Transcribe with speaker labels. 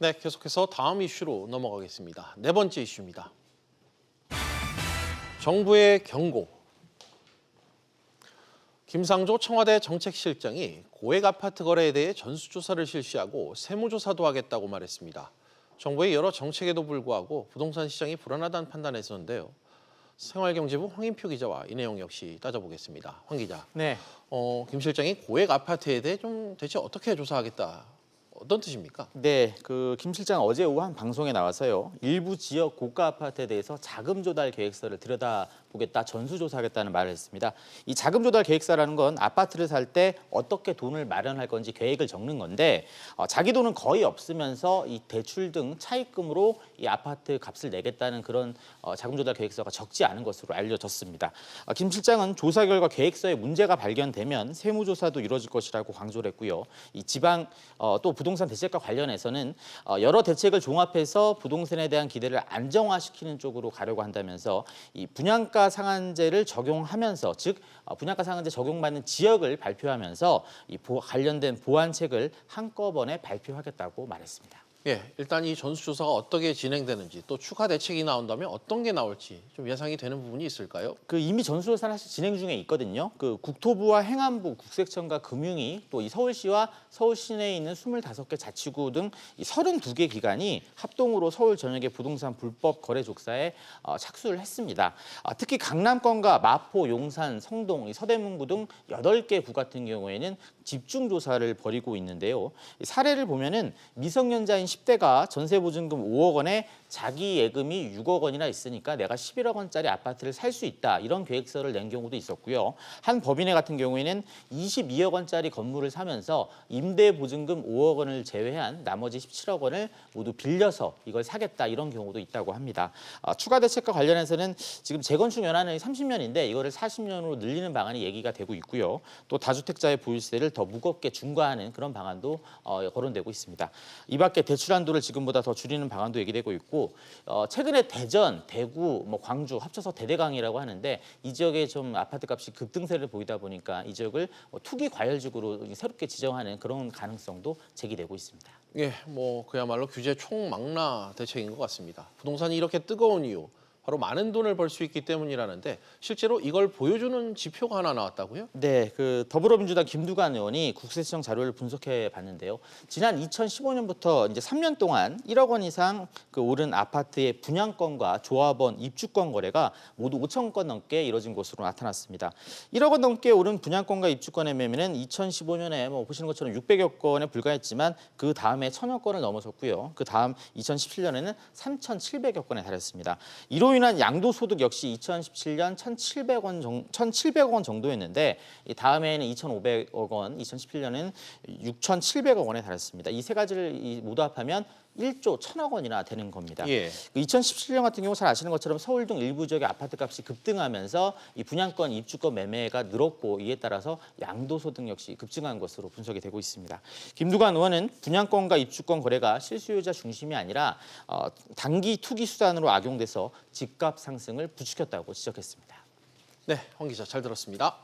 Speaker 1: 네, 계속해서 다음 이슈로 넘어가겠습니다. 네 번째 이슈입니다. 정부의 경고. 김상조 청와대 정책실장이 고액 아파트 거래에 대해 전수조사를 실시하고 세무조사도 하겠다고 말했습니다. 정부의 여러 정책에도 불구하고 부동산 시장이 불안하다는 판단에서인데요. 생활경제부 황인표 기자와 이 내용 역시 따져보겠습니다. 황 기자.
Speaker 2: 네.
Speaker 1: 김 실장이 고액 아파트에 대해 좀 대체 어떻게 조사하겠다. 어떤 뜻입니까?
Speaker 2: 네, 김 실장 어제 오후 한 방송에 나와서요. 일부 지역 고가 아파트에 대해서 자금 조달 계획서를 들여다보겠다, 전수조사하겠다는 말을 했습니다. 이 자금 조달 계획서라는 건 아파트를 살 때 어떻게 돈을 마련할 건지 계획을 적는 건데 자기 돈은 거의 없으면서 이 대출 등 차입금으로 이 아파트 값을 내겠다는 그런 자금 조달 계획서가 적지 않은 것으로 알려졌습니다. 김 실장은 조사 결과 계획서에 문제가 발견되면 세무조사도 이루어질 것이라고 강조를 했고요. 이 지방 또 부동산 대책과 관련해서는 여러 대책을 종합해서 부동산에 대한 기대를 안정화시키는 쪽으로 가려고 한다면서 이 분양가 상한제를 적용하면서 즉 분양가 상한제 적용받는 지역을 발표하면서 이 관련된 보완책을 한꺼번에 발표하겠다고 말했습니다.
Speaker 1: 예, 일단 이 전수조사가 어떻게 진행되는지 또 추가 대책이 나온다면 어떤 게 나올지 좀 예상이 되는 부분이 있을까요?
Speaker 2: 이미 전수조사는 사실 진행 중에 있거든요. 국토부와 행안부, 국세청과 금융위 또 이 서울시와 서울 시내에 있는 25개 자치구 등 이 32개 기관이 합동으로 서울 전역의 부동산 불법 거래 족사에 착수를 했습니다. 특히 강남권과 마포, 용산, 성동, 서대문구 등 8개 구 같은 경우에는 집중 조사를 벌이고 있는데요. 사례를 보면은 미성년자인 10대가 전세보증금 5억 원에 자기 예금이 6억 원이나 있으니까 내가 11억 원짜리 아파트를 살 수 있다. 이런 계획서를 낸 경우도 있었고요. 한 법인에 같은 경우에는 22억 원짜리 건물을 사면서 임대보증금 5억 원을 제외한 나머지 17억 원을 모두 빌려서 이걸 사겠다. 이런 경우도 있다고 합니다. 추가 대책과 관련해서는 지금 재건축 연한은 30년인데 이거를 40년으로 늘리는 방안이 얘기가 되고 있고요. 또 다주택자의 보유세를 더 무겁게 중과하는 그런 방안도 거론되고 있습니다. 이 밖에 대출 한도를 지금보다 더 줄이는 방안도 얘기되고 있고 최근에 대전, 대구, 광주 합쳐서 대대강이라고 하는데 이 지역에 좀 아파트 값이 급등세를 보이다 보니까 이 지역을 투기 과열지구로 새롭게 지정하는 그런 가능성도 제기되고 있습니다.
Speaker 1: 예, 그야말로 규제 총망라 대책인 것 같습니다. 부동산이 이렇게 뜨거운 이유, 바로 많은 돈을 벌 수 있기 때문이라는데 실제로 이걸 보여주는 지표가 하나 나왔다고요?
Speaker 2: 네, 더불어민주당 김두관 의원이 국세청 자료를 분석해 봤는데요. 지난 2015년부터 이제 3년 동안 1억 원 이상 오른 아파트의 분양권과 조합원 입주권 거래가 모두 5천 건 넘게 이뤄진 것으로 나타났습니다. 1억 원 넘게 오른 분양권과 입주권의 매매는 2015년에 보시는 것처럼 600여 건에 불과했지만 그 다음에 1,000여 건을 넘어섰고요. 그 다음 2017년에는 3,700여 건에 달했습니다. 이로 인한 양도소득 역시 2017년 1,700억 원 정도였는데 다음해에는 2,500억 원, 2017년에는 6,700억 원에 달했습니다. 이 세 가지를 모두 합하면 1조 1,000억 원이나 되는 겁니다.
Speaker 1: 예.
Speaker 2: 2017년 같은 경우 잘 아시는 것처럼 서울 등 일부 지역의 아파트값이 급등하면서 이 분양권, 입주권 매매가 늘었고 이에 따라서 양도소득 역시 급증한 것으로 분석이 되고 있습니다. 김두관 의원은 분양권과 입주권 거래가 실수요자 중심이 아니라 단기 투기 수단으로 악용돼서 집값 상승을 부추겼다고 지적했습니다.
Speaker 1: 네, 황 기자 잘 들었습니다.